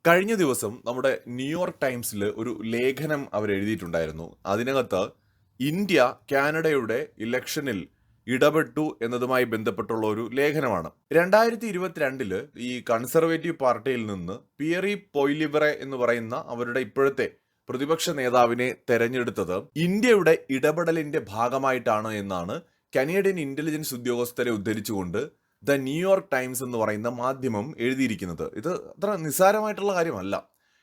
കഴിഞ്ഞ ദിവസം നമ്മുടെ ന്യൂയോർക്ക് ടൈംസിൽ ഒരു ലേഖനം അവർ എഴുതിയിട്ടുണ്ടായിരുന്നു. അതിനകത്ത് ഇന്ത്യ കാനഡയുടെ ഇലക്ഷനിൽ ഇടപെട്ടു എന്നതുമായി ബന്ധപ്പെട്ടുള്ള ഒരു ലേഖനമാണ്. 2022 ഈ കൺസർവേറ്റീവ് പാർട്ടിയിൽ നിന്ന് പിയറി പൊയ്ലിവറെ എന്ന് പറയുന്ന അവരുടെ ഇപ്പോഴത്തെ പ്രതിപക്ഷ നേതാവിനെ തെരഞ്ഞെടുത്തത് ഇന്ത്യയുടെ ഇടപെടലിന്റെ ഭാഗമായിട്ടാണ് എന്നാണ് കനേഡിയൻ ഇന്റലിജൻസ് ഉദ്യോഗസ്ഥരെ ഉദ്ധരിച്ചുകൊണ്ട് ദ ന്യൂയോർക്ക് ടൈംസ് എന്ന് പറയുന്ന മാധ്യമം എഴുതിയിരിക്കുന്നത്. ഇത് അത്ര നിസ്സാരമായിട്ടുള്ള കാര്യമല്ല.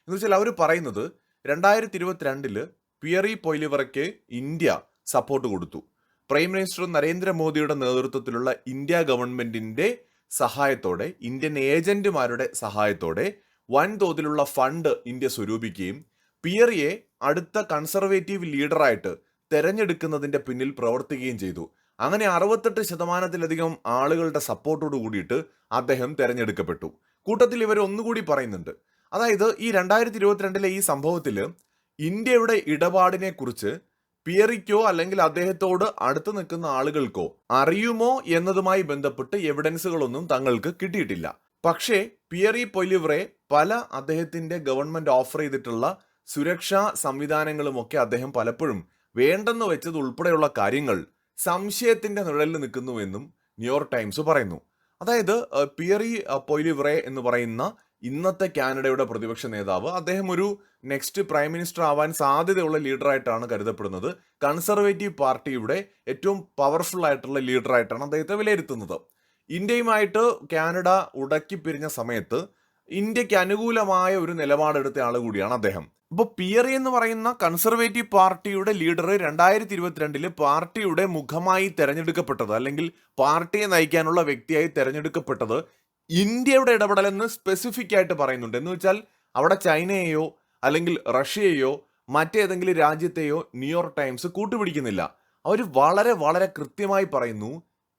എന്ന് വെച്ചാൽ അവർ പറയുന്നത് 2022 പിയറി പൊയ്ലിവറയ്ക്ക് ഇന്ത്യ സപ്പോർട്ട് കൊടുത്തു. പ്രൈം മിനിസ്റ്റർ നരേന്ദ്രമോദിയുടെ നേതൃത്വത്തിലുള്ള ഇന്ത്യ ഗവൺമെന്റിന്റെ സഹായത്തോടെ, ഇന്ത്യൻ ഏജന്റുമാരുടെ സഹായത്തോടെ വൻതോതിലുള്ള ഫണ്ട് ഇന്ത്യ സ്വരൂപിക്കുകയും പിയറിയെ അടുത്ത കൺസർവേറ്റീവ് ലീഡറായിട്ട് തെരഞ്ഞെടുക്കുന്നതിന്റെ പിന്നിൽ പ്രവർത്തിക്കുകയും ചെയ്തു. അങ്ങനെ 68% ആളുകളുടെ സപ്പോർട്ടോട് കൂടിയിട്ട് അദ്ദേഹം തെരഞ്ഞെടുക്കപ്പെട്ടു. കൂട്ടത്തിൽ ഇവർ ഒന്നുകൂടി പറയുന്നുണ്ട്. അതായത് ഈ 2022 ഈ സംഭവത്തിൽ ഇന്ത്യയുടെ ഇടപാടിനെ കുറിച്ച് പിയറിക്കോ അല്ലെങ്കിൽ അദ്ദേഹത്തോട് അടുത്ത് നിൽക്കുന്ന ആളുകൾക്കോ അറിയുമോ എന്നതുമായി ബന്ധപ്പെട്ട് എവിഡൻസുകളൊന്നും തങ്ങൾക്ക് കിട്ടിയിട്ടില്ല. പക്ഷേ പിയറി പൊയ്ലിവറെ പല അദ്ദേഹത്തിന്റെ ഗവൺമെന്റ് ഓഫർ ചെയ്തിട്ടുള്ള സുരക്ഷാ സംവിധാനങ്ങളുമൊക്കെ അദ്ദേഹം പലപ്പോഴും വേണ്ടെന്ന് വെച്ചത് ഉൾപ്പെടെയുള്ള കാര്യങ്ങൾ സംശയത്തിന്റെ നിഴലിൽ നിൽക്കുന്നുവെന്നും ന്യൂയോർക്ക് ടൈംസ് പറയുന്നു. അതായത് പിയറി പൊയ്ലിവറെ എന്ന് പറയുന്ന ഇന്നത്തെ കാനഡയുടെ പ്രതിപക്ഷ നേതാവ്, അദ്ദേഹം ഒരു നെക്സ്റ്റ് പ്രൈം മിനിസ്റ്റർ ആവാൻ സാധ്യതയുള്ള ലീഡറായിട്ടാണ് കരുതപ്പെടുന്നത്. കൺസർവേറ്റീവ് പാർട്ടിയുടെ ഏറ്റവും പവർഫുൾ ആയിട്ടുള്ള ലീഡറായിട്ടാണ് അദ്ദേഹത്തെ വിലയിരുത്തുന്നത്. ഇന്ത്യയുമായിട്ട് കാനഡ ഉടക്കി പിരിഞ്ഞ സമയത്ത് ഇന്ത്യക്ക് അനുകൂലമായ ഒരു നിലപാടെടുത്ത ആൾ കൂടിയാണ് അദ്ദേഹം. ഇപ്പോൾ പിയറി എന്ന് പറയുന്ന കൺസർവേറ്റീവ് പാർട്ടിയുടെ ലീഡർ 2022 പാർട്ടിയുടെ മുഖമായി തെരഞ്ഞെടുക്കപ്പെട്ടത്, അല്ലെങ്കിൽ പാർട്ടിയെ നയിക്കാനുള്ള വ്യക്തിയായി തെരഞ്ഞെടുക്കപ്പെട്ടത് ഇന്ത്യയുടെ ഇടപെടലെന്ന് സ്പെസിഫിക് ആയിട്ട് പറയുന്നുണ്ട്. എന്ന് വെച്ചാൽ അവിടെ ചൈനയെയോ അല്ലെങ്കിൽ റഷ്യയെയോ മറ്റേതെങ്കിലും രാജ്യത്തെയോ ന്യൂയോർക്ക് ടൈംസ് കൂട്ടുപിടിക്കുന്നില്ല. അവർ വളരെ വളരെ കൃത്യമായി പറയുന്നു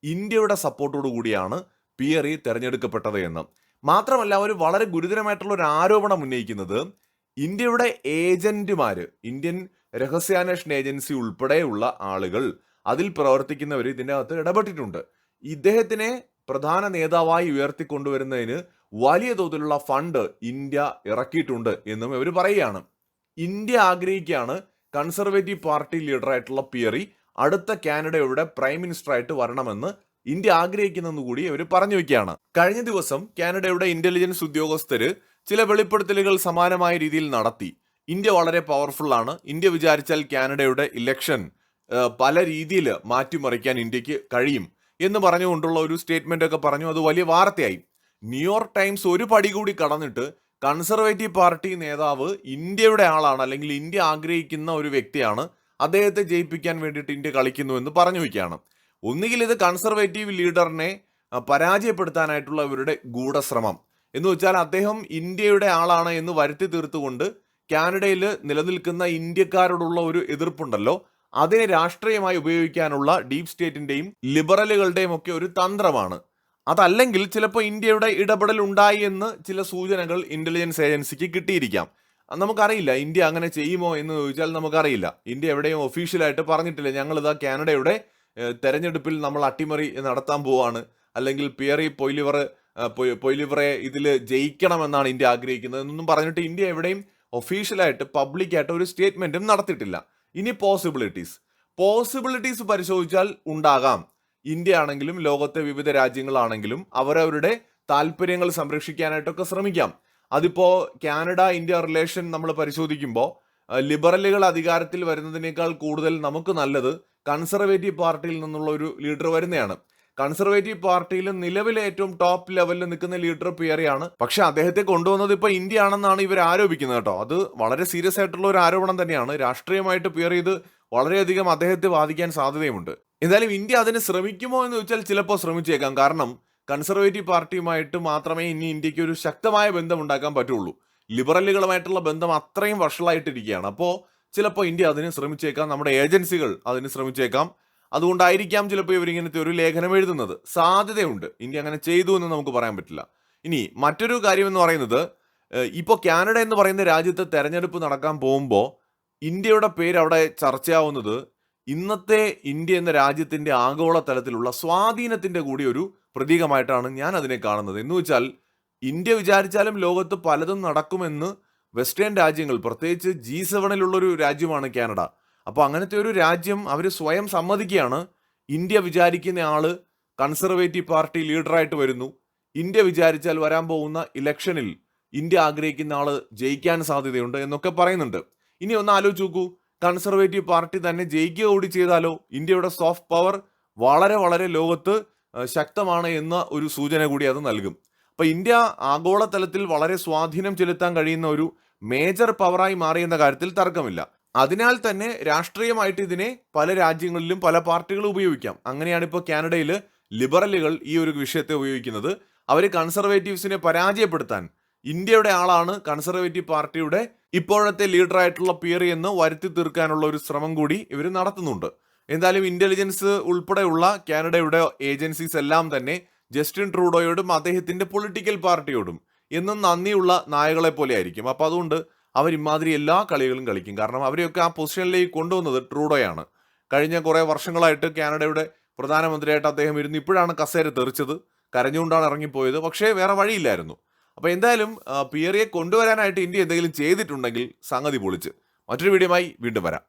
ഇന്ത്യയുടെ സപ്പോർട്ടോടു കൂടിയാണ് പിയറി തെരഞ്ഞെടുക്കപ്പെട്ടത് എന്ന്. മാത്രമല്ല അവർ വളരെ ഗുരുതരമായിട്ടുള്ള ഒരു ആരോപണം ഉന്നയിക്കുന്നത് ഇന്ത്യയുടെ ഏജന്റുമാര്, ഇന്ത്യൻ രഹസ്യാന്വേഷണ ഏജൻസി ഉൾപ്പെടെയുള്ള ആളുകൾ, അതിൽ പ്രവർത്തിക്കുന്നവർ ഇതിൻ്റെ അകത്ത് ഇടപെട്ടിട്ടുണ്ട്. ഇദ്ദേഹത്തിനെ പ്രധാന നേതാവായി ഉയർത്തിക്കൊണ്ടുവരുന്നതിന് വലിയ തോതിലുള്ള ഫണ്ട് ഇന്ത്യ ഇറക്കിയിട്ടുണ്ട് എന്നും ഇവർ പറയുകയാണ്. ഇന്ത്യ ആഗ്രഹിക്കുകയാണ് കൺസർവേറ്റീവ് പാർട്ടി ലീഡറായിട്ടുള്ള പിയറി അടുത്ത കാനഡയുടെ പ്രൈം മിനിസ്റ്ററായിട്ട് വരണമെന്ന് ഇന്ത്യ ആഗ്രഹിക്കുന്നെന്ന് കൂടി അവർ പറഞ്ഞു വയ്ക്കുകയാണ്. കഴിഞ്ഞ ദിവസം കാനഡയുടെ ഇന്റലിജൻസ് ഉദ്യോഗസ്ഥര് ചില വെളിപ്പെടുത്തലുകൾ സമാനമായ രീതിയിൽ നടത്തി. ഇന്ത്യ വളരെ പവർഫുൾ ആണ്, ഇന്ത്യ വിചാരിച്ചാൽ കാനഡയുടെ ഇലക്ഷൻ പല രീതിയിൽ മാറ്റിമറിക്കാൻ ഇന്ത്യക്ക് കഴിയും എന്ന് പറഞ്ഞുകൊണ്ടുള്ള ഒരു സ്റ്റേറ്റ്മെന്റ് ഒക്കെ പറഞ്ഞു. അത് വലിയ വാർത്തയായി. ന്യൂയോർക്ക് ടൈംസ് ഒരു പടി കൂടി കടന്നിട്ട് കൺസർവേറ്റീവ് പാർട്ടി നേതാവ് ഇന്ത്യയുടെ ആളാണ്, അല്ലെങ്കിൽ ഇന്ത്യ ആഗ്രഹിക്കുന്ന ഒരു വ്യക്തിയാണ്, അദ്ദേഹത്തെ ജയിപ്പിക്കാൻ വേണ്ടിയിട്ട് ഇന്ത്യ കളിക്കുന്നു എന്ന് പറഞ്ഞു വയ്ക്കുകയാണ്. ഒന്നുകിൽ ഇത് കൺസർവേറ്റീവ് ലീഡറിനെ പരാജയപ്പെടുത്താനായിട്ടുള്ള ഇവരുടെ ഗൂഢശ്രമം, എന്ന് വെച്ചാൽ അദ്ദേഹം ഇന്ത്യയുടെ ആളാണ് എന്ന് വരുത്തി തീർത്തുകൊണ്ട് കാനഡയിൽ നിലനിൽക്കുന്ന ഇന്ത്യക്കാരോടുള്ള ഒരു എതിർപ്പുണ്ടല്ലോ, അതിനെ രാഷ്ട്രീയമായി ഉപയോഗിക്കാനുള്ള ഡീപ് സ്റ്റേറ്റിന്റെയും ലിബറലുകളുടെയും ഒക്കെ ഒരു തന്ത്രമാണ്. അതല്ലെങ്കിൽ ചിലപ്പോൾ ഇന്ത്യയുടെ ഇടപെടൽ ഉണ്ടായി എന്ന് ചില സൂചനകൾ ഇന്റലിജൻസ് ഏജൻസിക്ക് കിട്ടിയിരിക്കാം. നമുക്കറിയില്ല ഇന്ത്യ അങ്ങനെ ചെയ്യുമോ എന്ന് ചോദിച്ചാൽ നമുക്കറിയില്ല. ഇന്ത്യ എവിടെയും ഒഫീഷ്യലായിട്ട് പറഞ്ഞിട്ടില്ല ഞങ്ങളിതാ കാനഡയുടെ തെരഞ്ഞെടുപ്പിൽ നമ്മൾ അട്ടിമറി നടത്താൻ പോവാണ്, അല്ലെങ്കിൽ പിയറി പൊയ്ലിവറെ ഇതിൽ ജയിക്കണമെന്നാണ് ഇന്ത്യ ആഗ്രഹിക്കുന്നത് എന്നൊന്നും പറഞ്ഞിട്ട് ഇന്ത്യ എവിടെയും ഒഫീഷ്യലായിട്ട് പബ്ലിക്കായിട്ട് ഒരു സ്റ്റേറ്റ്മെന്റും നടത്തിയിട്ടില്ല. ഇനി പോസിബിലിറ്റീസ് പരിശോധിച്ചാൽ ഉണ്ടാകാം. ഇന്ത്യ ആണെങ്കിലും ലോകത്തെ വിവിധ രാജ്യങ്ങളാണെങ്കിലും അവരവരുടെ താല്പര്യങ്ങൾ സംരക്ഷിക്കാനായിട്ടൊക്കെ ശ്രമിക്കാം. അതിപ്പോ കാനഡ ഇന്ത്യ റിലേഷൻ നമ്മൾ പരിശോധിക്കുമ്പോൾ ലിബറലുകൾ അധികാരത്തിൽ വരുന്നതിനേക്കാൾ കൂടുതൽ നമുക്ക് നല്ലത് കൺസർവേറ്റീവ് പാർട്ടിയിൽ നിന്നുള്ള ഒരു ലീഡർ വരുന്നതാണ്. കൺസർവേറ്റീവ് പാർട്ടിയിൽ നിലവിലെ ഏറ്റവും ടോപ്പ് ലെവലിൽ നിൽക്കുന്ന ലീഡർ പിയറിയാണ്. പക്ഷെ അദ്ദേഹത്തെ കൊണ്ടുവന്നത് ഇപ്പൊ ഇന്ത്യ ആണെന്നാണ് ഇവർ ആരോപിക്കുന്നത് കേട്ടോ. അത് വളരെ സീരിയസ് ആയിട്ടുള്ള ഒരു ആരോപണം തന്നെയാണ്. രാഷ്ട്രീയമായിട്ട് പിയറി ഇത് വളരെയധികം അദ്ദേഹത്തെ ബാധിക്കാൻ സാധ്യതയുമുണ്ട്. എന്തായാലും ഇന്ത്യ അതിന് ശ്രമിക്കുമോ എന്ന് ചോദിച്ചാൽ ചിലപ്പോൾ ശ്രമിച്ചേക്കാം. കാരണം കൺസർവേറ്റീവ് പാർട്ടിയുമായിട്ട് മാത്രമേ ഇനി ഇന്ത്യക്ക് ഒരു ശക്തമായ ബന്ധം ഉണ്ടാക്കാൻ പറ്റുള്ളൂ. ലിബറലുകളുമായിട്ടുള്ള ബന്ധം അത്രയും വഷളായിട്ടിരിക്കുകയാണ്. അപ്പോൾ ചിലപ്പോൾ ഇന്ത്യ അതിന് ശ്രമിച്ചേക്കാം, നമ്മുടെ ഏജൻസികൾ അതിന് ശ്രമിച്ചേക്കാം. അതുകൊണ്ടായിരിക്കാം ചിലപ്പോൾ ഇവരിങ്ങനത്തെ ഒരു ലേഖനം എഴുതുന്നത്. സാധ്യതയുണ്ട്, ഇന്ത്യ അങ്ങനെ ചെയ്തു എന്ന് നമുക്ക് പറയാൻ പറ്റില്ല. ഇനി മറ്റൊരു കാര്യം എന്ന് പറയുന്നത്, ഇപ്പോൾ കാനഡ എന്ന് പറയുന്ന രാജ്യത്ത് തെരഞ്ഞെടുപ്പ് നടക്കാൻ പോകുമ്പോൾ ഇന്ത്യയുടെ പേര് അവിടെ ചർച്ചയാവുന്നത് ഇന്നത്തെ ഇന്ത്യ എന്ന രാജ്യത്തിന്റെ ആഗോള തലത്തിലുള്ള സ്വാധീനത്തിന്റെ കൂടി ഒരു പ്രതീകമായിട്ടാണ് ഞാൻ അതിനെ കാണുന്നത്. എന്ന് വെച്ചാൽ ഇന്ത്യ വിചാരിച്ചാലും ലോകത്ത് പലതും നടക്കുമെന്ന് വെസ്റ്റേൺ രാജ്യങ്ങൾ, പ്രത്യേകിച്ച് G7-ലുള്ളൊരു രാജ്യമാണ് കാനഡ. അപ്പോൾ അങ്ങനത്തെ ഒരു രാജ്യം അവർ സ്വയം സമ്മതിക്കുകയാണ്, ഇന്ത്യ വിചാരിക്കുന്ന ആള് കൺസർവേറ്റീവ് പാർട്ടി ലീഡറായിട്ട് വരുന്നു, ഇന്ത്യ വിചാരിച്ചാൽ വരാൻ പോകുന്ന ഇലക്ഷനിൽ ഇന്ത്യ ആഗ്രഹിക്കുന്ന ആള് ജയിക്കാൻ സാധ്യതയുണ്ട് എന്നൊക്കെ പറയുന്നുണ്ട്. ഇനി ഒന്ന് ആലോചിച്ച് നോക്കൂ, കൺസർവേറ്റീവ് പാർട്ടി തന്നെ ജയിക്കുക കൂടി ചെയ്താലോ ഇന്ത്യയുടെ സോഫ്റ്റ് പവർ വളരെ വളരെ ലോകത്ത് ശക്തമാണ് എന്ന ഒരു സൂചന കൂടി അത് നൽകും. അപ്പൊ ഇന്ത്യ ആഗോളതലത്തിൽ വളരെ സ്വാധീനം ചെലുത്താൻ കഴിയുന്ന ഒരു മേജർ പവറായി മാറിയെന്ന കാര്യത്തിൽ തർക്കമില്ല. അതിനാൽ തന്നെ രാഷ്ട്രീയമായിട്ട് ഇതിനെ പല രാജ്യങ്ങളിലും പല പാർട്ടികളും ഉപയോഗിക്കാം. അങ്ങനെയാണ് ഇപ്പോൾ കാനഡയിൽ ലിബറലുകൾ ഈ ഒരു വിഷയത്തെ ഉപയോഗിക്കുന്നത്. അവർ കൺസർവേറ്റീവ്സിനെ പരാജയപ്പെടുത്താൻ ഇന്ത്യയുടെ ആളാണ് കൺസർവേറ്റീവ് പാർട്ടിയുടെ ഇപ്പോഴത്തെ ലീഡറായിട്ടുള്ള പിയറി എന്ന് വരുത്തി തീർക്കാനുള്ള ഒരു ശ്രമം കൂടി ഇവർ നടത്തുന്നുണ്ട്. എന്തായാലും ഇന്റലിജൻസ് ഉൾപ്പെടെയുള്ള കാനഡയുടെ ഏജൻസീസ് എല്ലാം തന്നെ ജസ്റ്റിൻ ട്രൂഡോയോടും അദ്ദേഹത്തിന്റെ പൊളിറ്റിക്കൽ പാർട്ടിയോടും എന്നും നന്ദിയുള്ള നായകളെ പോലെ ആയിരിക്കും. അപ്പൊ അതുകൊണ്ട് അവർ ഇമാതിരി എല്ലാ കളികളും കളിക്കും. കാരണം അവരെയൊക്കെ ആ പൊസിഷനിലേക്ക് കൊണ്ടുവന്നത് ട്രൂഡോയാണ്. കഴിഞ്ഞ കുറെ വർഷങ്ങളായിട്ട് കാനഡയുടെ പ്രധാനമന്ത്രിയായിട്ട് അദ്ദേഹം ഇരുന്ന് ഇപ്പോഴാണ് കസേര തെറിച്ചത്, കരഞ്ഞുകൊണ്ടാണ് ഇറങ്ങിപ്പോയത്. പക്ഷേ വേറെ വഴിയില്ലായിരുന്നു. അപ്പൊ എന്തായാലും പിയറിയെ കൊണ്ടുവരാനായിട്ട് ഇന്ത്യ എന്തെങ്കിലും ചെയ്തിട്ടുണ്ടെങ്കിൽ സംഗതി പൊളിച്ച്. മറ്റൊരു വീഡിയോയുമായി വീണ്ടും വരാം.